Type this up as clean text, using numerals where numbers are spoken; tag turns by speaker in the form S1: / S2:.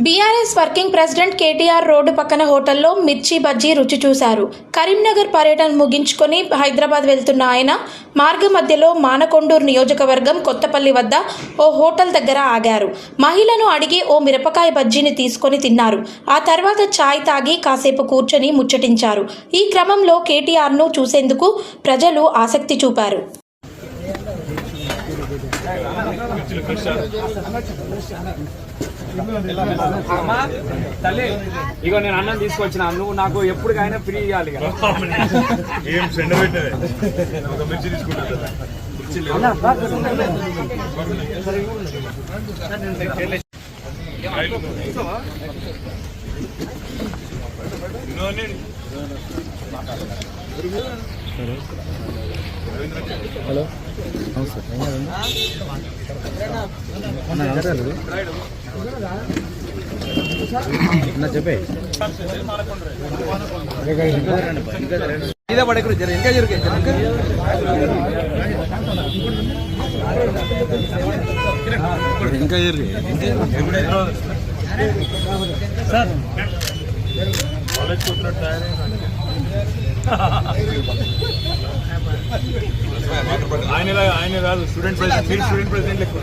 S1: BRS working president KTR road పక్కన హోటల్లో మిర్చి బజ్జీ రుచి చూశారు. కరీంనగర్ పర్యటన ముగించుకొని హైదరాబాద్ వెళ్తున్న ఆయన మార్గ మధ్యలో మానకొండూరు నియోజకవర్గం కొత్తపల్లి వద్ద ఓ హోటల్ దగ్గర ఆగారు. మహిళను అడిగి ఓ మిరపకాయ బజ్జీని తీసుకొని తిన్నారు. ఆ తర్వాత ఛాయ్ తాగి కాసేపు కూర్చొని ముచ్చటించారు. ఈ క్రమంలో కేటీఆర్ను చూసేందుకు ప్రజలు ఆసక్తి చూపారు.
S2: తల్లి ఇగో నేను అన్నం తీసుకొచ్చిన నువ్వు నాకు ఎప్పటికైనా ఫ్రీ ఇవ్వాలి
S3: హలో అవును సార్ చెప్పే ఇదే పడే ఇంకా సార్
S4: ఆయన కాదు స్టూడెంట్ ప్రెసిడెంట్ స్టూడెంట్ ప్రెసిడెంట్ లెక్క